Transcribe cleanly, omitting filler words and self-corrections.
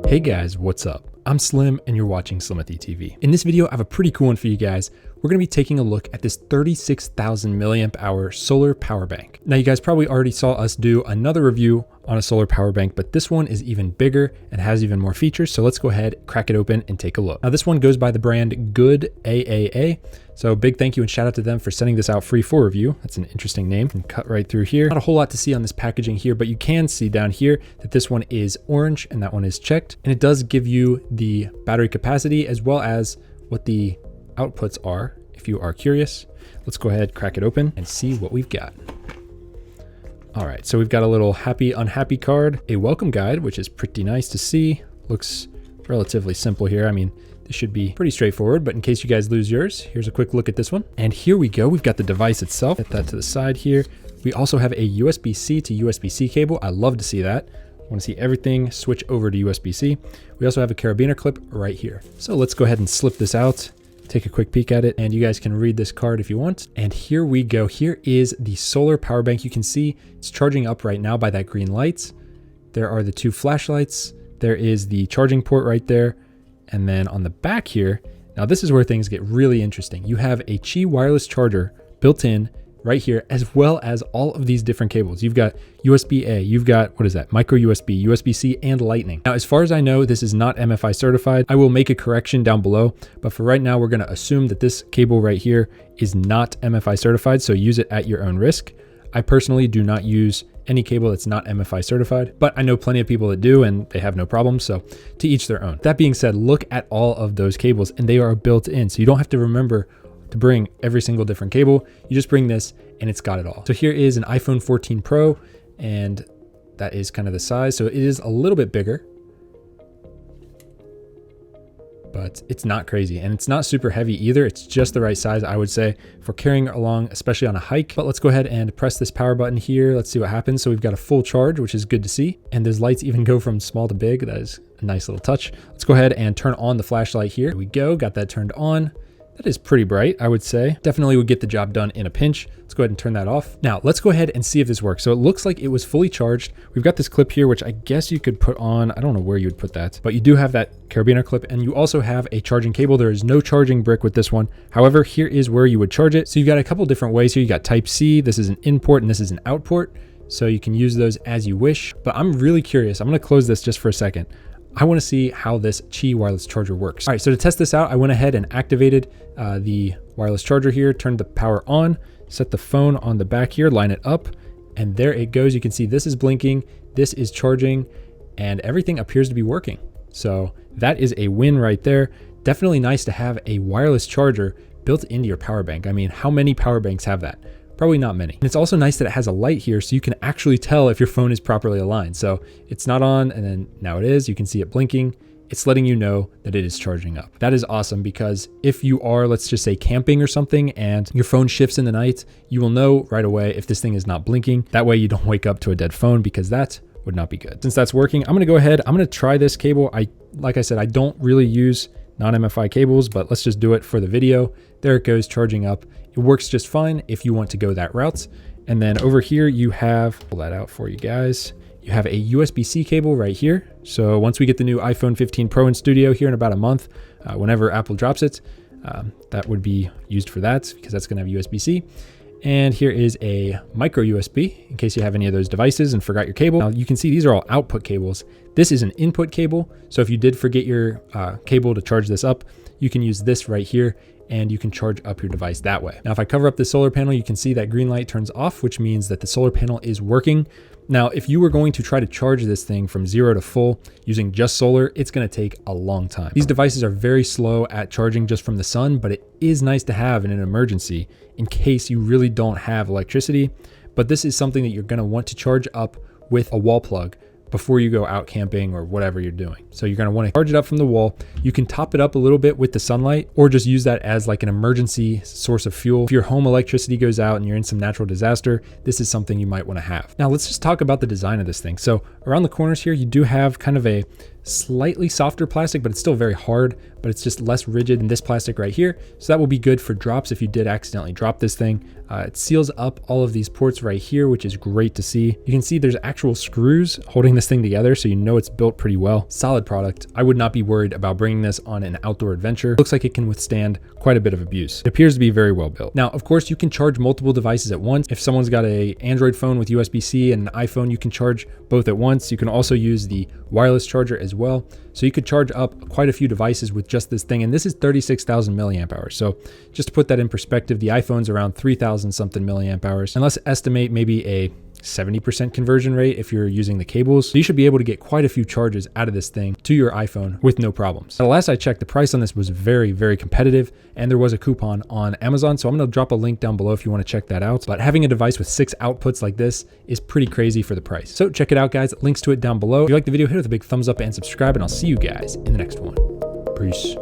Hey guys, what's up? I'm Slim and you're watching Slimathy TV. In this video, I have a pretty cool one for you guys. We're going to be taking a look at this 36,000 milliamp hour solar power bank. Now you guys probably already saw us do another review on a solar power bank, but this one is even bigger and has even more features. So let's go ahead, crack it open and take a look. Now this one goes by the brand Good AAA. So big thank you and shout out to them for sending this out free for review. That's an interesting name. And cut right through here. Not a whole lot to see on this packaging here, but you can see down here that this one is orange and that one is checked. And it does give you the battery capacity as well as what the outputs are if you are curious. Let's go ahead, crack it open and see what we've got. All right, so we've got a little happy, unhappy card, a welcome guide, which is pretty nice to see. Looks relatively simple here. I mean, this should be pretty straightforward, but in case you guys lose yours, here's a quick look at this one. And here we go. We've got the device itself. Set that to the side here. We also have a USB-C to USB-C cable. I love to see that. I want to see everything switch over to USB-C. We also have a carabiner clip right here. So let's go ahead and slip this out, take a quick peek at it, and you guys can read this card if you want. And here we go. Here is the solar power bank. You can see it's charging up right now by that green light. There are the two flashlights. There is the charging port right there. And then on the back here, now this is where things get really interesting. You have a Qi wireless charger built in right here, as well as all of these different cables. You've got USB-A, you've got, what is that? Micro USB, USB-C, and Lightning. Now, as far as I know, this is not MFI certified. I will make a correction down below, but for right now, we're gonna assume that this cable right here is not MFI certified, so use it at your own risk. I personally do not use any cable that's not MFI certified, but I know plenty of people that do and they have no problem, so to each their own. That being said, look at all of those cables and they are built in, so you don't have to remember to bring every single different cable. You just bring this and it's got it all. So here is an iPhone 14 Pro and that is kind of the size. So it is a little bit bigger, but it's not crazy and it's not super heavy either. It's just the right size, I would say, for carrying along, especially on a hike. But let's go ahead and press this power button here. Let's see what happens. So we've got a full charge, which is good to see. And those lights even go from small to big. That is a nice little touch. Let's go ahead and turn on the flashlight here. There we go, got that turned on. That is pretty bright, I would say. Definitely would get the job done in a pinch. Let's go ahead and turn that off. Now, let's go ahead and see if this works. So it looks like it was fully charged. We've got this clip here, which I guess you could put on. I don't know where you would put that, but you do have that carabiner clip and you also have a charging cable. There is no charging brick with this one. However, here is where you would charge it. So you've got a couple different ways here. You got Type-C, this is an in port and this is an out port. So you can use those as you wish, but I'm really curious. I'm gonna close this just for a second. I want to see how this Qi wireless charger works. All right, so to test this out, I went ahead and activated the wireless charger here, turned the power on, set the phone on the back here, line it up, and there it goes. You can see this is blinking, this is charging, and everything appears to be working. So that is a win right there. Definitely nice to have a wireless charger built into your power bank. I mean, how many power banks have that? Probably not many. And it's also nice that it has a light here so you can actually tell if your phone is properly aligned. So it's not on and then now it is, you can see it blinking. It's letting you know that it is charging up. That is awesome because if you are, let's just say camping or something and your phone shifts in the night, you will know right away if this thing is not blinking. That way you don't wake up to a dead phone because that would not be good. Since that's working, I'm gonna go ahead, I'm gonna try this cable. Like I said, I don't really use non-MFI cables, but let's just do it for the video. There it goes, charging up. It works just fine if you want to go that route. And then over here, you have, pull that out for you guys. You have a USB-C cable right here. So once we get the new iPhone 15 Pro in studio here in about a month, whenever Apple drops it, that would be used for that because that's gonna have USB-C. And here is a micro USB in case you have any of those devices and forgot your cable. Now you can see these are all output cables. This is an input cable. So if you did forget your cable to charge this up, you can use this right here and you can charge up your device that way. Now, if I cover up the solar panel, you can see that green light turns off, which means that the solar panel is working. Now, if you were going to try to charge this thing from 0 to full using just solar, it's gonna take a long time. These devices are very slow at charging just from the sun, but it is nice to have in an emergency in case you really don't have electricity. But this is something that you're gonna want to charge up with a wall plug before you go out camping or whatever you're doing. So you're gonna wanna charge it up from the wall. You can top it up a little bit with the sunlight or just use that as like an emergency source of fuel. If your home electricity goes out and you're in some natural disaster, this is something you might wanna have. Now let's just talk about the design of this thing. So around the corners here, you do have kind of a slightly softer plastic, but it's still very hard, but it's just less rigid than this plastic right here. So that will be good for drops if you did accidentally drop this thing. It seals up all of these ports right here, which is great to see. You can see there's actual screws holding this thing together, so you know it's built pretty well. Solid product. I would not be worried about bringing this on an outdoor adventure. Looks like it can withstand quite a bit of abuse. It appears to be very well built. Now, of course, you can charge multiple devices at once. If someone's got an Android phone with USB-C and an iPhone, you can charge both at once. You can also use the wireless charger as well. So you could charge up quite a few devices with just this thing. And this is 36,000 milliamp hours. So just to put that in perspective, the iPhone's around 3,000 something milliamp hours. And let's estimate maybe a 70% conversion rate if you're using the cables. So you should be able to get quite a few charges out of this thing to your iPhone with no problems. Now, last I checked, the price on this was very, very competitive, and there was a coupon on Amazon. So I'm going to drop a link down below if you want to check that out. But having a device with 6 outputs like this is pretty crazy for the price. So check it out, guys. Links to it down below. If you like the video, hit it with a big thumbs up and subscribe, and I'll see you guys in the next one. Peace.